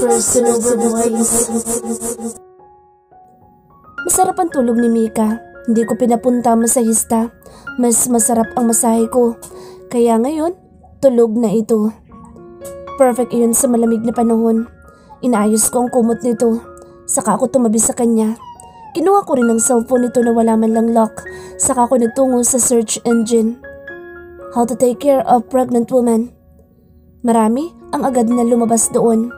personal voice. Masarap ang tulog ni Mika. Hindi ko pinapunta masahista. Mas masarap ang masahe ko. Kaya ngayon, tulog na ito. Perfect iyon sa malamig na panahon. Inaayos ko ang kumot nito. Saka ako tumabi sa kanya. Kinuha ko rin ang cellphone nito na wala man lang lock. Saka ako nagtungo sa search engine. How to take care of pregnant woman. Marami ang agad na lumabas doon.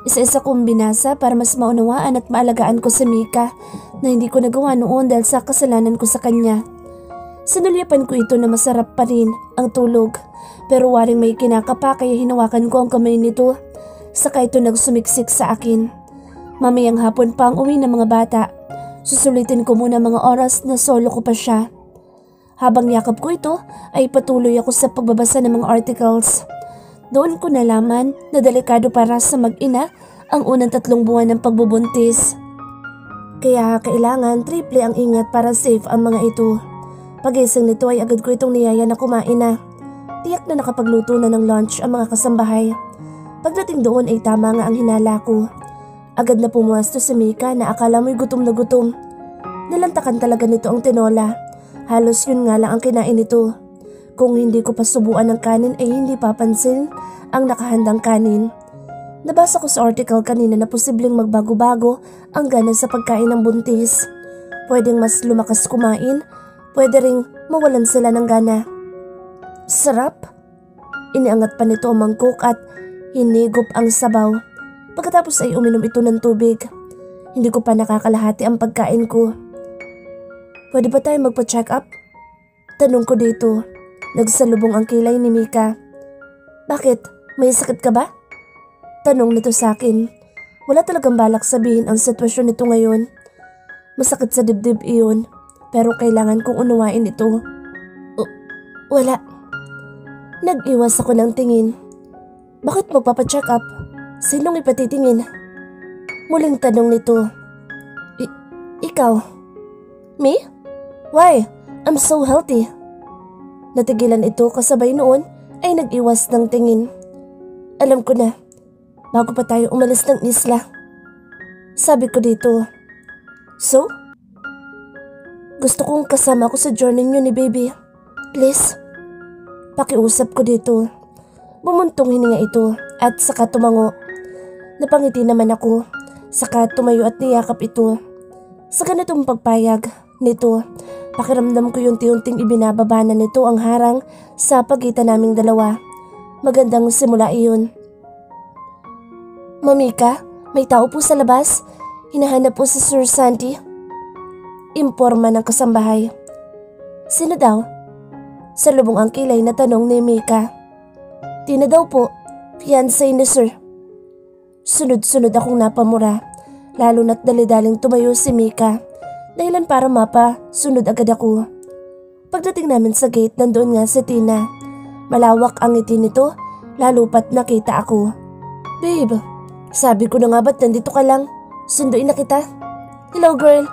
Isa-isa kong binasa para mas maunawaan at maalagaan ko si Mika na hindi ko nagawa noon dahil sa kasalanan ko sa kanya. Sinulyapan ko ito na masarap pa rin ang tulog pero waring may kinakapa kaya hinawakan ko ang kamay nito. Saka ito nagsumiksik sa akin. Mamayang hapon pa ang uwi ng mga bata. Susulitin ko muna mga oras na solo ko pa siya. Habang yakap ko ito ay patuloy ako sa pagbabasa ng mga articles. Doon ko nalaman na delikado para sa mag-ina ang unang 3 buwan ng pagbubuntis. Kaya kailangan triple ang ingat para safe ang mga ito. Pagising nito ay agad ko itong niyaya na kumain na. Tiyak na nakapagluto na ng lunch ang mga kasambahay. Pagdating doon ay tama nga ang hinala ko. Agad na pumuwesto si Mika na akala mo'y gutom na gutom. Nalantakan talaga nito ang tinola. Halos yun nga lang ang kinain nito. Kung hindi ko pa subuan ng kanin ay hindi papansin ang nakahandang kanin. Nabasa ko sa article kanina na posibleng magbago-bago ang gana sa pagkain ng buntis. Pwedeng mas lumakas kumain, pwede ring mawalan sila ng gana. Sarap! Iniangat pa nito ang mangkok at hinigop ang sabaw. Pagkatapos ay uminom ito ng tubig. Hindi ko pa nakakalahati ang pagkain ko. Pwede ba tayo magpa-check up? Tanong ko dito. Nagsalubong ang kilay ni Mika. Bakit? May sakit ka ba? Tanong nito sa akin. Wala talagang balak sabihin ang sitwasyon nito ngayon. Masakit sa dibdib iyon, pero kailangan kong unawain ito. Wala. Nag-iwas ako ng tingin. Bakit magpapa-check up? Sinong ipatitingin? Muling tanong nito. Ikaw? Me? Why? I'm so healthy. Natigilan ito kasabay noon ay nag-iwas ng tingin. Alam ko na, bago pa tayo umalis ng isla. Sabi ko dito. So? Gusto kong kasama ako sa journey niyo ni baby. Please? Pakiusap ko dito. Bumuntong hininga ito at saka tumango. Napangiti naman ako, saka tumayo at niyakap ito. Sa ganitong pagpayag nito, pakiramdam ko yung unti-unting ibinababa na nito ang harang sa pagitan naming dalawa. Magandang simula iyon. Mamika, may tao po sa labas. Hinahanap po si Sir Santi. Imporma ng kasambahay. Sino daw? Salubong ang kilay na tanong ni Mika. Tina daw po, fiancé ni Sir. Sunod-sunod akong napamura, lalo na't dali-daling tumayo si Mika. Dahilan para sunod agad ako. Pagdating namin sa gate, nandoon nga si Tina. Malawak ang ngiti nito, lalo pat nakita ako. Babe, sabi ko na nga ba't nandito ka lang? Sunduin na kita. Hello girl.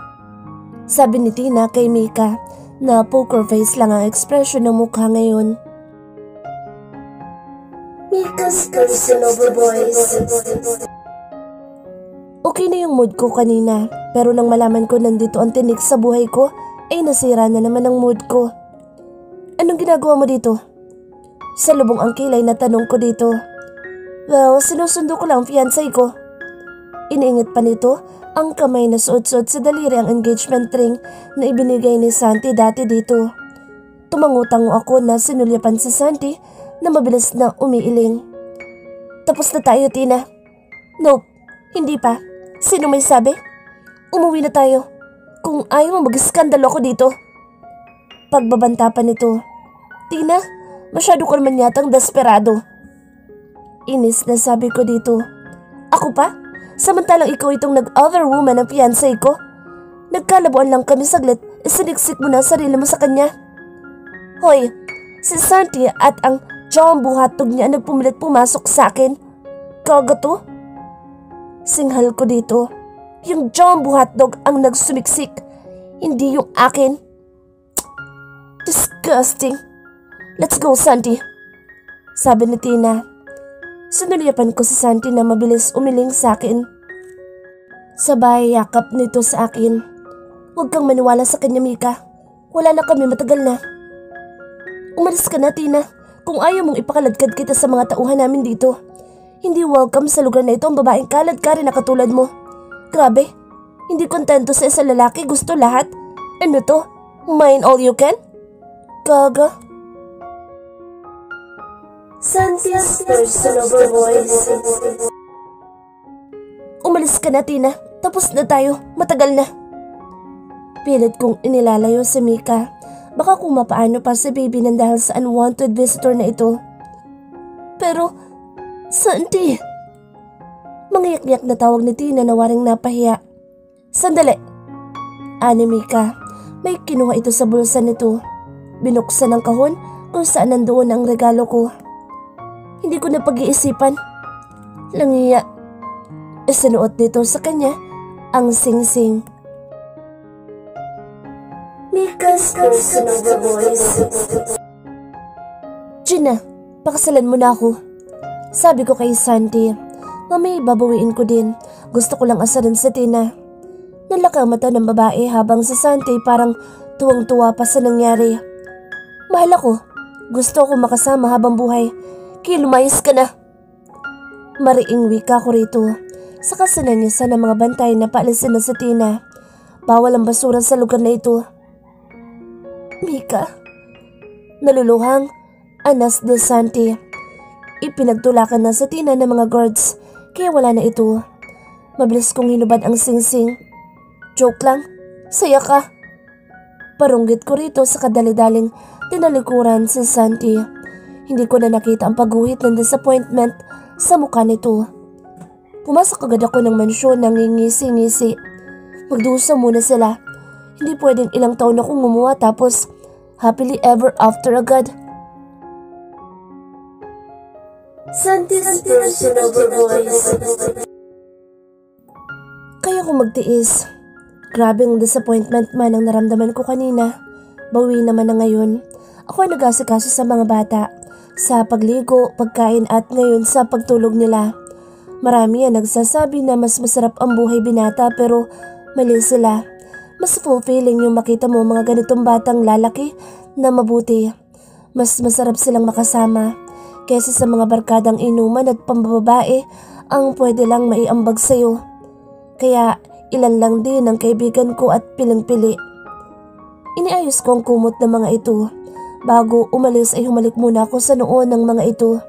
Sabi ni Tina kay Mika na poker face lang ang ekspresyon ng mukha ngayon. Mika's personal voice. Okay na yung mood ko kanina, pero nang malaman ko nandito ang tinik sa buhay ko, ay nasira na naman ang mood ko. Anong ginagawa mo dito? Salubong ang kilay na tanong ko dito. Well, sinusundo ko lang ang fiancé ko. Iniingit pa nito ang kamay na suot-suot sa daliri ang engagement ring na ibinigay ni Santi dati dito. Tumangutango ako na sinulyapan si Santi na mabilis na umiiling. Tapos na tayo, Tina. Nope, hindi pa. Sino may sabi? Umuwi na tayo. Kung ayaw mo mag-skandalo ako dito. Pagbabanta pa nito. Tina, masyado ka naman yatang desperado. Inis na sabi ko dito. Ako pa? Samantalang ikaw itong nag-other woman ang fiancé ko. Nagkalabuan lang kami saglit, isiniksik mo na sarili mo sa kanya. Hoy, si Santi at ang jumbo hotdog niya nagpumilit pumasok sa akin. Kagato? Singhal ko dito. Yung jumbo hotdog ang nagsumiksik, hindi yung akin. Disgusting. Let's go, Santi. Sabi ni Tina. Sinulipan ko si Santi na mabilis umiling sa akin. Sabay yakap nito sa akin. Huwag kang maniwala sa kanya, Mika. Wala na kami, matagal na. Umalis ka na, Tina. Kung ayaw mong ipakaladkad kita sa mga tauhan namin dito. Hindi welcome sa lugar na ito ang babaeng kalad-kari na katulad mo. Grabe, hindi kontento sa isang lalaki, gusto lahat. Ano to? Mine all you can? Gaga. Santi's personal voice. Umalis ka na, Tina. Tapos na tayo. Matagal na. Pilit kong inilalayo si Mika. Baka kung mapaano pa si baby nang dahil sa unwanted visitor na ito. Pero, Santi! Mangiyak-yak na tawag ni Tina na waring napahiya. Sandali! Ani Mika, may kinuha ito sa bulsa nito. Binuksan ang kahon kung saan nandoon ang regalo ko. Hindi ko na pag-iisipan. Langiya. Isinuot nito sa kanya ang sing-sing. Mika's personal voice. Gina, pakasalan mo na ako. Sabi ko kay Santi, Mami, babawiin ko din. Gusto ko lang asaran sa Tina. Nalaka ang mata ng babae habang si Santi parang tuwang-tuwa pa sa nangyari. Mahal ako. Gusto ko makasama habang buhay. Kaya lumayas ka na. Mariing wika ko rito. Saka sinanyasan ng mga bantay na paalisin na sa Tina. Bawal ang basura sa lugar na ito. Mika. Naluluhang anas de Santi. Ipinagtulakan na sa Tina ng mga guards kaya wala na ito. Mabilis kong hinubad ang sing-sing. Joke lang, saya ka. Parunggit ko rito sa kadali-daling tinalikuran sa Santi. Hindi ko na nakita ang pagguhit ng disappointment sa mukha nito. Pumasok agad ako ng mansyon nang ngingisi-ngisi. Magdusa muna sila. Hindi pwedeng ilang taon akong gumawa tapos happily ever after agad. Santi's personal voice. Kaya ko magtiis. Grabe ang disappointment man ang naramdaman ko kanina. Bawi naman na ngayon. Ako ay nag-asikaso sa mga bata. Sa pagligo, pagkain at ngayon sa pagtulog nila. Marami ang nagsasabi na mas masarap ang buhay binata pero mali sila. Mas fulfilling yung makita mo mga ganitong batang lalaki na mabuti. Mas masarap silang makasama kaysa sa mga barkadang inuman at pambababae ang pwede lang maiambag sa'yo. Kaya ilan lang din ang kaibigan ko at piling-pili. Iniayos ko ang kumot ng mga ito. Bago umalis ay humalik muna ako sa noon ng mga ito.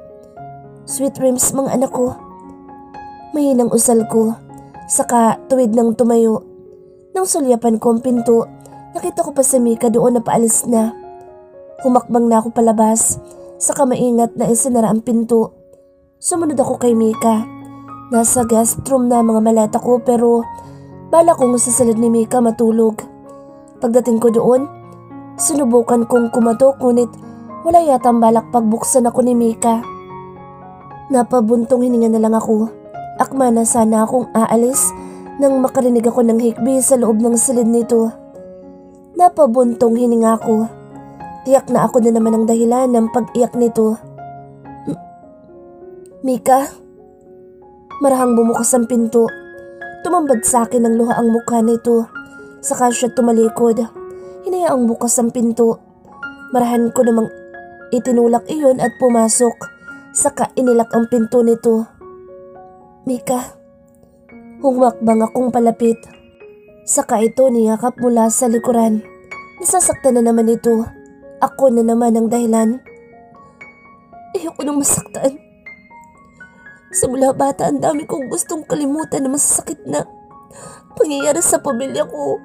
Sweet dreams mga anak ko. Mahinang usal ko. Saka tuwid ng tumayo. Nang sulyapan ko ang pinto, nakita ko pa si Mika doon na paalis na. Humakbang na ako palabas. Saka maingat na isinara ang pinto. Sumunod ako kay Mika. Nasa guest room na mga maleta ko pero bala kong sa silid ni Mika matulog. Pagdating ko doon, sinubukan kong kumatok ngunit wala yata ang balak pagbuksan ako ni Mika. Napabuntong hininga na lang ako. Akma na sana akong aalis nang makarinig ako ng hikbi sa loob ng silid nito. Napabuntong hininga ako. Tiyak na ako na naman ang dahilan ng pag-iyak nito. Mika? Marahang bumukas ang pinto. Tumambad sa akin ng luha ang mukha nito. Saka siya tumalikod. Hinayaang bukas ang pinto. Marahan ko namang itinulak iyon at pumasok. Saka inilak ang pinto nito. Mika. Humakbang akong palapit. Saka ito niyakap mula sa likuran. Nasasaktan na naman ito. Ako na naman ang dahilan. Ayoko nang masaktan. Simula bata ang dami kong gustong kalimutan na masasakit na pangyayari sa pamilya ko.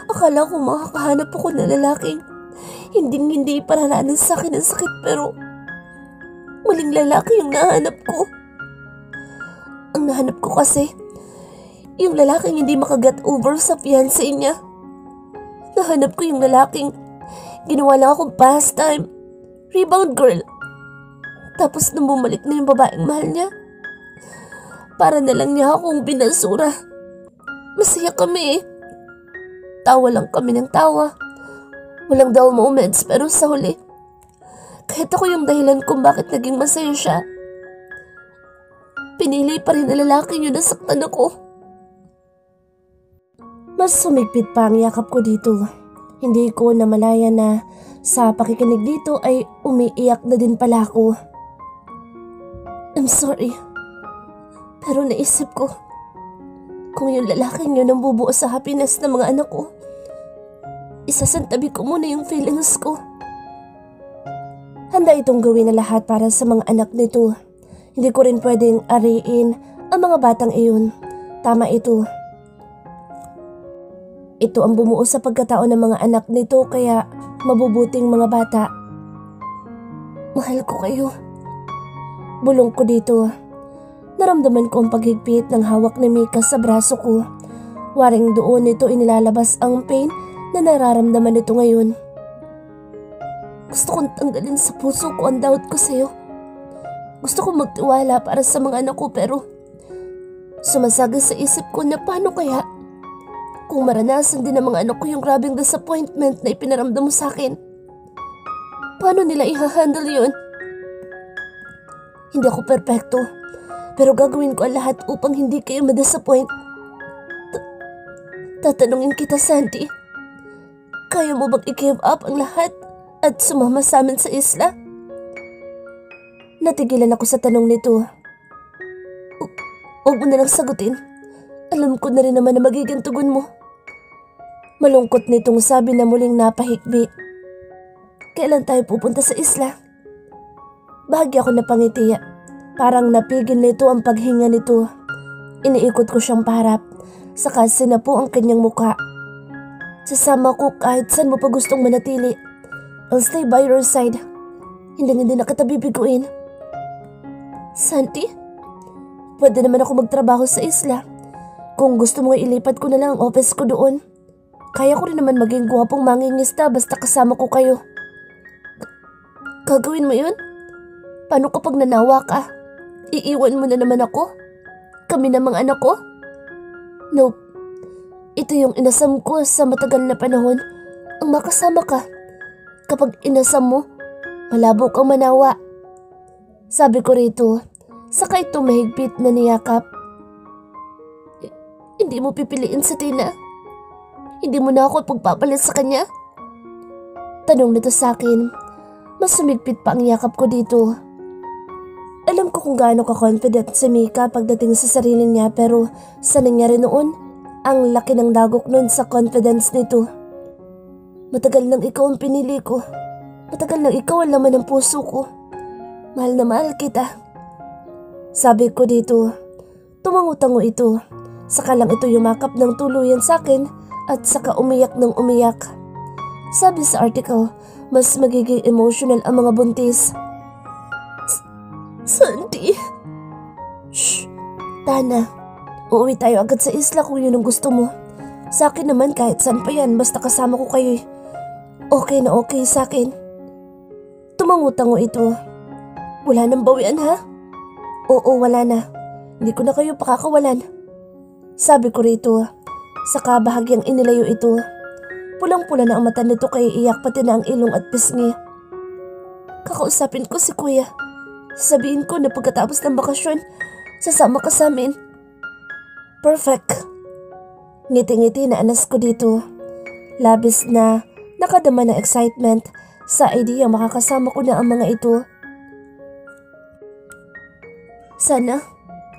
Akala ko makakahanap ako ng lalaking hindi pararanan sa akin ang sakit pero maling lalaki yung nahanap ko. Ang nahanap ko kasi yung lalaking hindi makaget over sa fiancé niya. Nahanap ko yung lalaking ginawa lang akong pastime, rebound girl. Tapos nung bumalik na yung babaeng mahal niya, para na lang niya akong binasura. Masaya kami eh. Tawa lang kami ng tawa. Walang dull moments pero sa huli, kahit ako yung dahilan kung bakit naging masaya siya. pinili pa rin ang lalaking yun na saktan ako. Mas sumigpit pa ang yakap ko dito. Hindi ko namalaya na sa pakikinig dito ay umiiyak na din pala ako. I'm sorry. Pero naisip ko, kung yung lalaking yun ang bubuo sa happiness ng mga anak ko, isasantabi ko muna yung feelings ko. Handa itong gawin na lahat para sa mga anak nito. Hindi ko rin pwedeng ariin ang mga batang iyon. Tama ito. Ito ang bumuo sa pagkatao ng mga anak nito kaya mabubuting mga bata. Mahal ko kayo. Bulong ko dito. Naramdaman ko ang paghigpit ng hawak ni Mika sa braso ko. Waring doon nito inilalabas ang pain na nararamdaman nito ngayon. Gusto kong tanggalin sa puso ko ang doubt ko sa'yo. Gusto kong magtiwala para sa mga anak ko pero sumasagay sa isip ko na paano kaya kung maranasan din ng mga anak ko yung grabing disappointment na ipinaramdam mo sa akin. Paano nila i-handle yun? Hindi ako perpekto. Pero gagawin ko ang lahat upang hindi kayo ma-disappoint. Tatanungin kita, Sandy. Kaya mo bang i-give up ang lahat at sumama sa amin sa isla? Natigilan ako sa tanong nito. Huwag mo na lang sagutin. Alam ko na rin naman na magiging tugon mo. Malungkot nitong sabi na muling napahikbi. Kailan tayo pupunta sa isla? Bahagi ako napangitiya. Parang napigil nito ang paghinga nito. Iniikot ko siyang paharap. Saka sinapo ang kanyang muka. Sasama ko kahit saan mo pa gustong manatili. I'll stay by your side. Hindi na kita bibiguin. Santi, pwede naman ako magtrabaho sa isla. Kung gusto mo ilipat ko na lang ang office ko doon. Kaya ko rin naman maging guwapong mangingista basta kasama ko kayo. Gagawin mo yun? Paano kapag nanawa ka? Iiwan mo na naman ako? Kami na mga anak ko? Nope. Ito yung inasam ko sa matagal na panahon. Ang makasama ka. Kapag inasam mo, malabo kang manawa. Sabi ko rito, saka ito mahigpit na niyakap. Hindi mo pipiliin sa Tina? Hindi mo na ako pagpapalit sa kanya? Tanong nito sa akin. Mas sumigpit pa ang yakap ko dito. Alam ko kung gaano ka-confident si Mika pagdating sa sarili niya pero sa nangyari noon, ang laki ng dagok noon sa confidence nito. Matagal nang ikaw ang pinili ko. Matagal nang ikaw ang laman ng puso ko. Mahal na mahal kita. Sabi ko dito. Tumango-tango ito. Saka lang ito yumakap ng tuluyan sa akin at saka umiyak ng umiyak. Sabi sa article, mas magiging emotional ang mga buntis. Sandy. Shh. Tana. Uuwi tayo agad sa isla kung yun ang gusto mo. Sa akin naman kahit saan pa yan basta kasama ko kayo. Okay na okay sa akin. Tumango-tango ito. Wala nang bawian ha? Oo, wala na. Hindi ko na kayo pakakawalan. Sabi ko rito. Saka bahagyang inilayo ito. Pulang-pula na ang mata nito kaya iyak pati na ang ilong at pisngi. Kakausapin ko si kuya. Sabihin ko na pagkatapos ng bakasyon, sasama ka sa amin. Perfect. Ngiti-ngiti na anas ko dito. Labis na nakadama ng excitement sa idea makakasama ko na ang mga ito. Sana,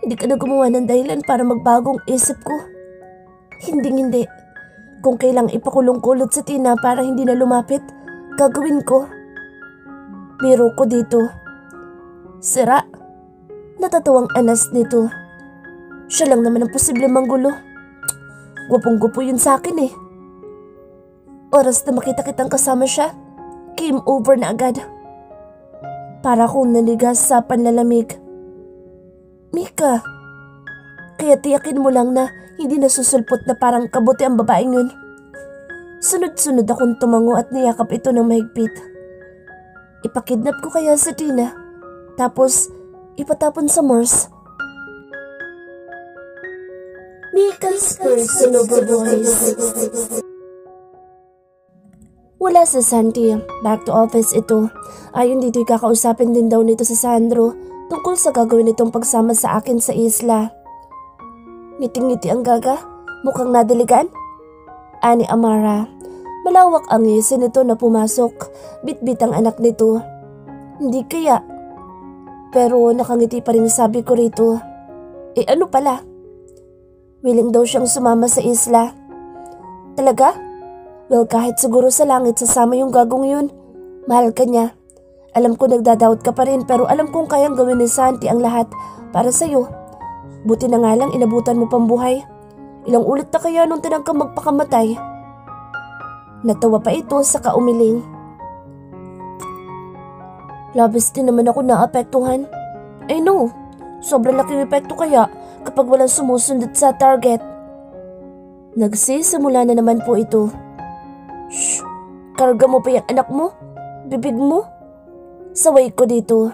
hindi ka na gumawa ng dahilan para magbagong isip ko. Hindi. Kung kailang ipakulong-kulot sa Tina para hindi na lumapit, gagawin ko. Biro ko dito. Sira. Natatawang anas nito. Siya lang naman ang posible manggulo. Gwapong-gwapo yun sa akin eh. Oras na makita kitang kasama siya, game over na agad. Para akong nanigas sa panlalamig. Mika, kaya tiyakin mo lang na hindi nasusulpot na parang kabuti ang babaeng yun. Sunod-sunod akong tumango at niyakap ito ng mahigpit. Ipakidnap ko kaya sa Tina. Tapos, ipatapon sa Mars. Mika's personal voice. Wala sa Santi. Back to office ito. Ayon dito'y kakausapin din daw nito sa Sandro tungkol sa gagawin nitong pagsama sa akin sa isla. Ngiting-ngiti ang Gaga, mukhang nadiligan. Ani Amara, malawak ang ngisi nito na pumasok, bit-bit ang anak nito. Hindi kaya. Pero nakangiti pa rin sabi ko rito. Ano pala? Willing daw siyang sumama sa isla. Talaga? Well, kahit siguro sa langit sasama yung gagong yun. Mahal ka niya. Alam ko nagdadoubt ka pa rin pero alam kong kayang gawin ni Santi ang lahat para sa'yo. Buti na nga lang inabutan mo pang buhay. Ilang ulit na kaya nung tinangkang magpakamatay? Natawa pa ito saka umiling. Labis din naman ako naapektuhan. I know, sobrang laking epekto kaya kapag walang sumusundot sa target. Nagsisimula na naman po ito. Shh! Karga mo pa yung anak mo? Bibig mo? Saway ko dito.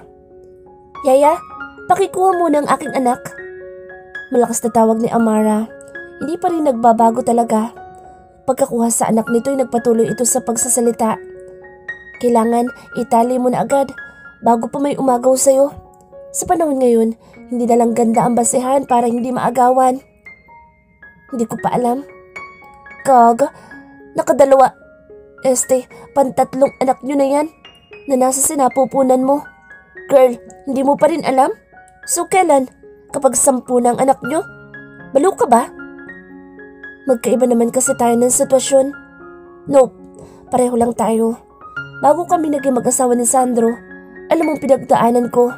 Yaya, pakikuha muna ang aking anak. Malakas na tawag ni Amara. Hindi pa rin nagbabago talaga. Pagkakuha sa anak nito ay nagpatuloy ito sa pagsasalita. Kailangan itali mo na agad bago pa may umagaw sa'yo. Sa panahon ngayon, hindi na lang ganda ang basehan para hindi maagawan. Hindi ko pa alam. Gaga, nakadalawa. Pantatlong anak nyo na yan na nasa sinapupunan mo. Girl, hindi mo pa rin alam? So kailan? Kapag 10 na ang anak nyo? Balo ka ba? Magkaiba naman kasi tayo ng sitwasyon. Nope, pareho lang tayo. Bago kami naging mag-asawa ni Sandro, alam mong pinagdaanan ko.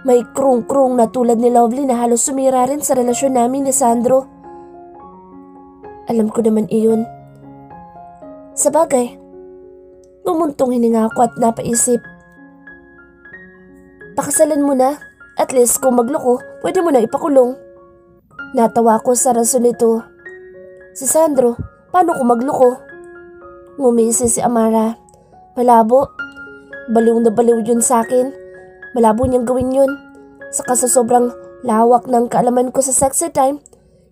May krung-krung na tulad ni Lovely na halos sumira rin sa relasyon namin ni Sandro. Alam ko naman iyon. Sa bagay, bumuntong hininga ako at napaisip. Pakasalan mo na, at least kung magloko, pwede mo na ipakulong. Natawa ko sa rason nito. Si Sandro, paano kung magloko? Ngumisi si Amara. Malabo. Baliw na baliw yun sa akin. Malabo niyang gawin yun. Saka sa sobrang lawak ng kaalaman ko sa sexy time,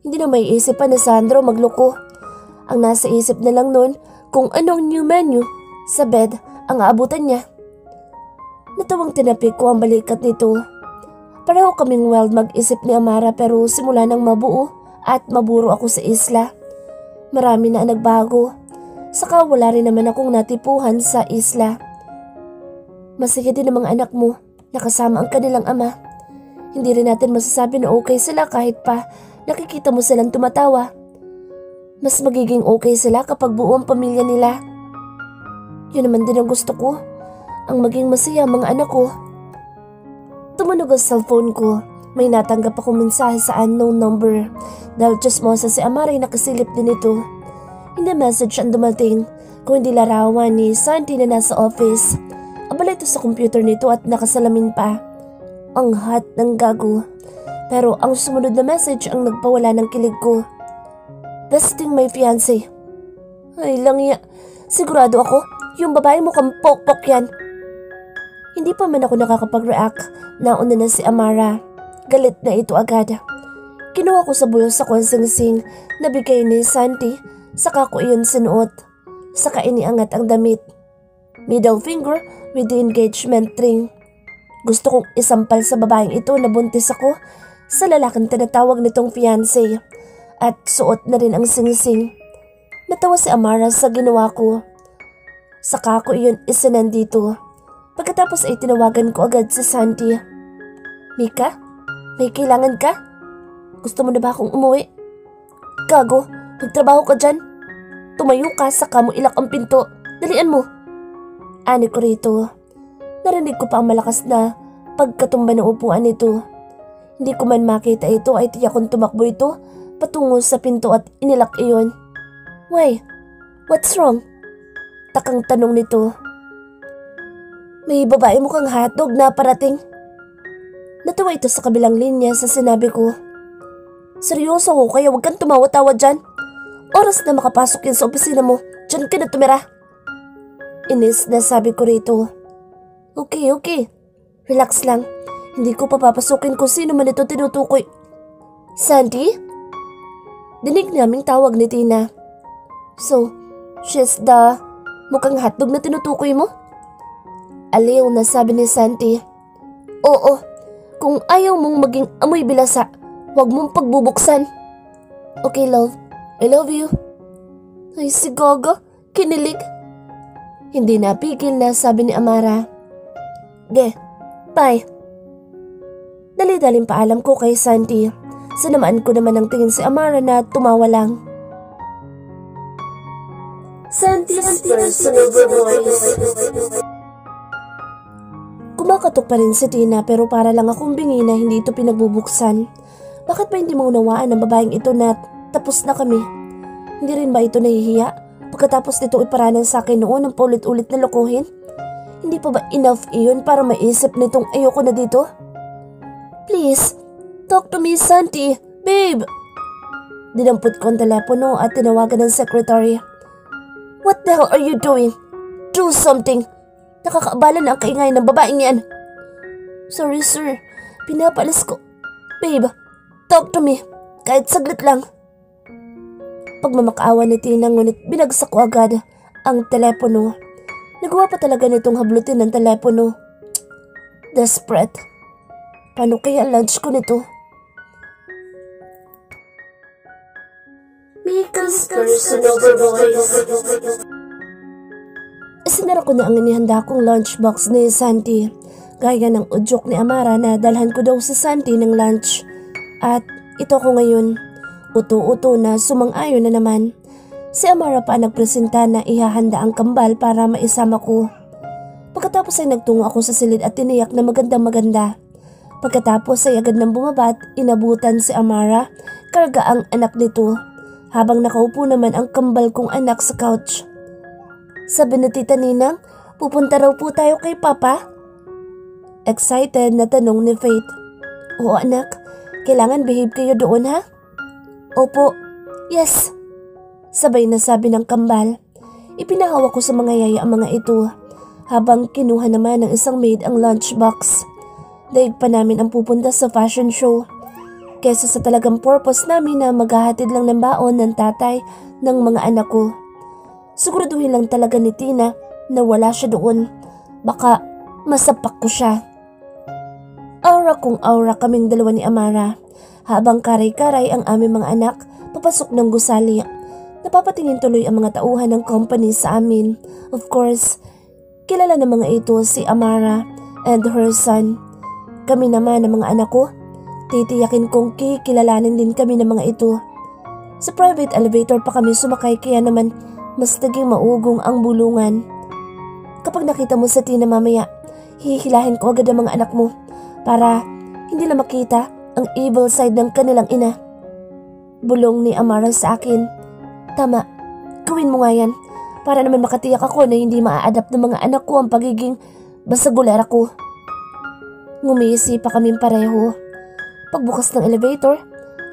hindi na may isip pa ni Sandro magloko. Ang nasa isip na lang nun kung anong new menu sa bed ang aabutan niya. Natawang tinapik ko ang balikat nito. Pareho kaming wild mag-isip ni Amara pero simula nang mabuo at maburo ako sa isla. Marami na nagbago. Saka wala rin naman akong natipuhan sa isla. Masaya din ang mga anak mo, nakasama ang kanilang ama. Hindi rin natin masasabi na okay sila kahit pa nakikita mo silang tumatawa. Mas magiging okay sila kapag buo ang pamilya nila. Yun naman din ang gusto ko, ang maging masaya ang mga anak ko. Tumunog ang cellphone ko. May natanggap akong mensahe sa unknown number. Dahil chismosa si Amara ay nakasilip din ito. Hindi message ang dumating, kung hindi larawan ni Santi na nasa office. Abala ito sa computer nito at nakasalamin pa. Ang hot ng gago. Pero ang sumunod na message ang nagpawala ng kilig ko. Besting my fiancé. Ay lang ya, sigurado ako, yung babae mo kang pok-pok yan. Hindi pa man ako nakakapag-react, nauna na si Amara. Galit na ito agad. Kinuha ko sa buyo sa konsingsing na bigay ni Santi, saka ko iyon sinuot. Saka iniangat ang damit. Middle finger with the engagement ring. Gusto kong isampal sa babaeng ito na buntis ako sa lalaking tinatawag nitong fiancé. At suot na rin ang singsing. Natawa si Amara sa ginawa ko. Saka ko iyon isinan dito. Pagkatapos ay tinawagan ko agad si Santi. Mika, may kailangan ka? Gusto mo na ba akong umuwi? Gago, magtrabaho ka dyan. Tumayo ka saka mo ilak ang pinto. Dalian mo. Ani ko rito. Narinig ko pa ang malakas na pagkatumba ng upuan nito. Hindi ko man makita ito ay tiyak kong tumakbo ito patungo sa pinto at inilak iyon. Why? What's wrong? Takang tanong nito. May babae mukhang hotdog na parating. Natawa ito sa kabilang linya sa sinabi ko. Seryoso ko kaya huwag kang tumawa-tawa dyan. Oras na makapasok yan sa opisina mo, dyan ka na tumira. Inis na sabi ko rito. Okay. Relax lang. Hindi ko papapasukin kung sino man ito tinutukoy. Sandy? Dinig naming tawag ni Tina. So, she's the mukhang hotdog na tinutukoy mo? Aliw na sabi ni Santi. Oo, Kung ayaw mong maging amoy bilasa, huwag mong pagbubuksan. Okay, love. I love you. Ay, si Gaga. Kinilig. Hindi napigil na sabi ni Amara. Ge, bye. Dali-daling paalam ko kay Santi. Sinamaan ko naman ang tingin si Amara na tumawa lang. Santi's personal voice. Kumakatok pa rin si Tina pero para lang akong bingi na hindi ito pinagbubuksan. Bakit ba hindi maunawaan ng babaeng ito na tapos na kami? Hindi rin ba ito nahihiya? Pagkatapos nito iparanan sa akin noon ang paulit-ulit na lokohin? Hindi pa ba enough iyon para maisip nitong ayoko na dito? Please, talk to me, Santi. Babe! Dinampot ko ang telepono at tinawagan ng secretary. What the hell are you doing? Do something! Nakakaabala na ang kaingay ng babaeng yan. Sorry, sir. Pinapalis ko. Babe, talk to me. Kahit saglit lang. Pagmamakaawa ni Tina ngunit binagsak ko agad ang telepono. Nagawa pa talaga nitong hablutin ng telepono. Desperate. Paano kaya lunch ko nito? Mika's personal voice. Isinara ko na ang inihanda kong lunchbox ni Santi. Gaya ng udyok ni Amara na dalhan ko daw si Santi ng lunch. At ito ko ngayon. Uto-uto na sumang-ayon na naman. Si Amara pa nagpresenta na ihahanda ang kambal para maisama ko. Pagkatapos ay nagtungo ako sa silid at tiniyak na maganda-maganda. Pagkatapos ay agad nang bumaba at inabutan si Amara, karga ang anak nito, habang nakaupo naman ang kambal kong anak sa couch. Sabi ni Tita Ninang, pupunta raw po tayo kay Papa? Excited na tanong ni Faith. Oo anak, kailangan behave kayo doon ha? Opo, yes. Sabay na sabi ng kambal. Ipinahawak ko sa mga yaya ang mga ito, habang kinuha naman ng isang maid ang lunchbox. Daig pa namin ang pupunta sa fashion show. Kesa sa talagang purpose namin na maghahatid lang ng baon ng tatay ng mga anak ko. Siguraduhin lang talaga ni Tina na wala siya doon. Baka masapak ko siya. Aura kung aura kaming dalawa ni Amara. Habang karay-karay ang aming mga anak papasok ng gusali. Napapatingin tuloy ang mga tauhan ng company sa amin. Of course, kilala ng mga ito si Amara and her son. Kami naman ng mga anak ko, titiyakin kong kikilalanin din kami ng mga ito. Sa private elevator pa kami sumakay kaya naman mas naging maugong ang bulungan. Kapag nakita mo sa Tina mamaya, hihilahin ko agad ang mga anak mo para hindi na makita ang evil side ng kanilang ina. Bulong ni Amara sa akin. Tama, gawin mo nga yan para naman makatiyak ako na hindi maa-adapt ng mga anak ko ang pagiging basagulera ko. Ngumisi pa kaming pareho. Pagbukas ng elevator,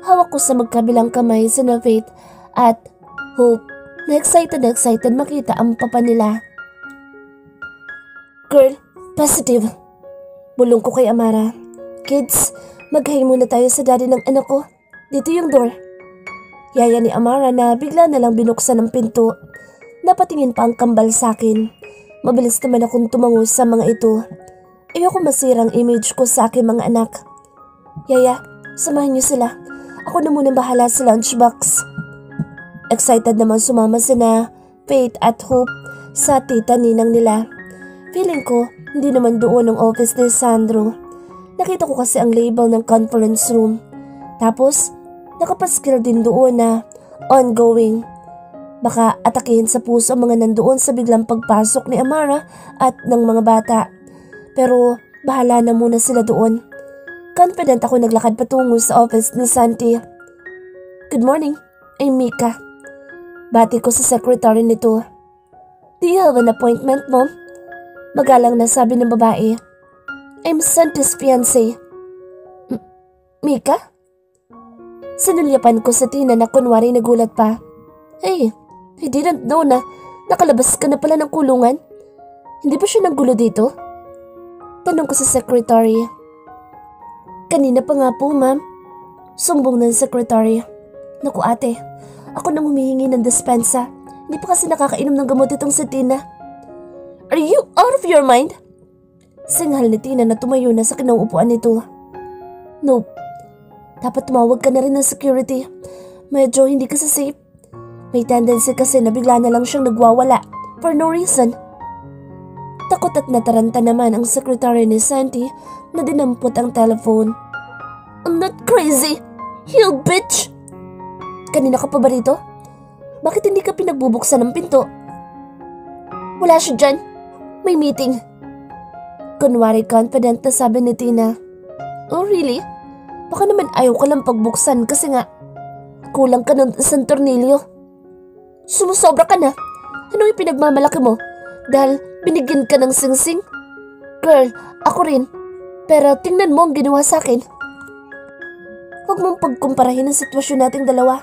hawak ko sa magkabilang kamay si Faith at Hope na excited makita ang papa nila. Girl, positive. Bulong ko kay Amara. Kids, mag-hi muna tayo sa daddy ng anak ko. Dito yung door. Yaya ni Amara na bigla na lang binuksan ang pinto. Napatingin pa ang kambal sa akin. Mabilis naman akong tumango sa mga ito. Ayoko masirang image ko sa aking mga anak. Yaya, samahan niyo sila. Ako na muna bahala sa lunchbox. Excited naman sumama sina Faith at Hope sa Tita Ninang nila. Feeling ko, hindi naman doon ang office ni Sandro. Nakita ko kasi ang label ng conference room. Tapos, nakapaskil din doon na ongoing. Baka atakihin sa puso ang mga nandoon sa biglang pagpasok ni Amara at ng mga bata. Pero bahala na muna sila doon. Confident ako naglakad patungo sa office ni Santi. Good morning, I'm Mika. Bati ko sa secretary nito. Do you have an appointment, Mom? Magalang na sabi ng babae. I'm Santi's fiancé. Mika? Sinulyapan ko sa Tina na kunwari nagulat pa. Hey, I didn't know na nakalabas ka na pala ng kulungan. Hindi ba siya nanggulo dito? Tanong ko sa secretary. Kanina pa nga po, ma'am. Sumbong ng secretary. Naku ate, ako nang humihingi ng dispensa. Hindi pa kasi nakakainom ng gamot itong si Tina. Are you out of your mind? Singhal ni Tina na tumayo na sa kinauupuan nito. Nope. Dapat tumawag ka na rin ng security. Medyo hindi ka sa safe. May tendency kasi na bigla na lang siyang nagwawala for no reason. Takot at nataranta naman ang sekretary ni Santi na dinampot ang telephone. I'm not crazy, you bitch! Kanina ka pa ba rito? Bakit hindi ka pinagbubuksan ng pinto? Wala siya dyan. May meeting. Kunwari confident na sabi ni Tina. Oh really? Baka naman ayaw ka lang pagbuksan kasi nga kulang ka ng isang tornilyo. Sumusobra ka na. Ano yung pinagmamalaki mo? Dahil binigyan ka ng singsing? Girl, ako rin. Pero tingnan mo ang ginawa sa akin. Huwag mong pagkumparahin ang sitwasyon nating dalawa.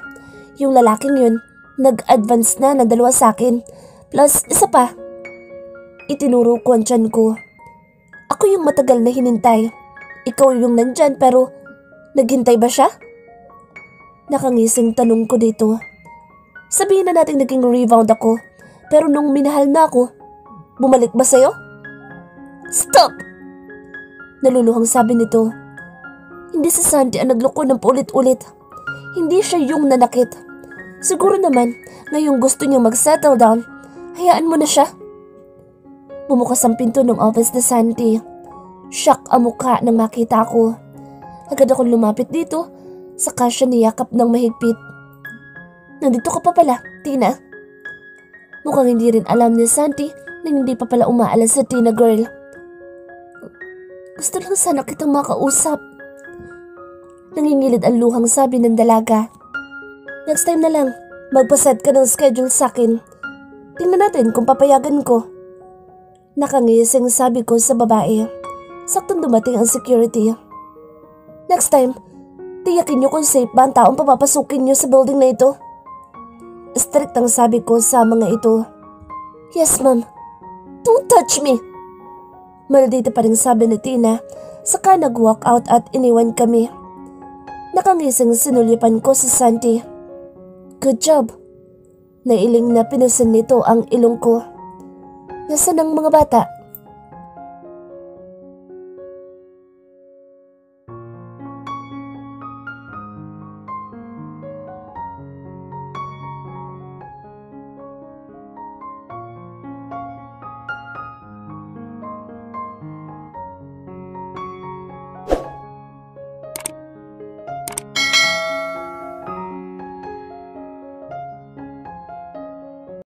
Yung lalaking yun, nag-advance na ng dalawa sa akin. Plus, isa pa. Itinuro ko ang tiyan ko. Ako yung matagal na hinintay. Ikaw yung nandyan pero naghintay ba siya? Nakangising tanong ko dito. Sabihin na natin naging rebound ako. Pero nung minahal na ako, bumalik ba sa'yo? Stop! Naluluhang sabi nito. Hindi si Santi ang nagloko ng paulit-ulit. Hindi siya yung nanakit. Siguro naman, ngayong gusto niyang mag-settle down, hayaan mo na siya. Bumukas ang pinto ng office ni Santi. Shock ang mukha nang makita ako. Agad akong lumapit dito, saka siya niyakap ng mahigpit. Nandito ka pa pala, Tina. Mukhang hindi rin alam ni Santi na hindi pa pala umaalas sa Tina girl. Gusto lang sana kitang makausap. Nangingilid ang luhang sabi ng dalaga. Next time na lang, magpaset ka ng schedule sa akin. Tingnan natin kung papayagan ko. Nakangising sabi ko sa babae. Saktong dumating ang security. Next time, tiyakin niyo kung safe ba ang taong papapasukin niyo sa building na ito. Strict ang sabi ko sa mga ito. Yes, ma'am. Don't touch me! Maldita pa rin sabi ni Tina, saka nag-walk out at iniwan kami. Nakangising sinulyapan ko si Santi. Good job. Nailing na pinasan nito ang ilong ko. Nasaan ang mga bata?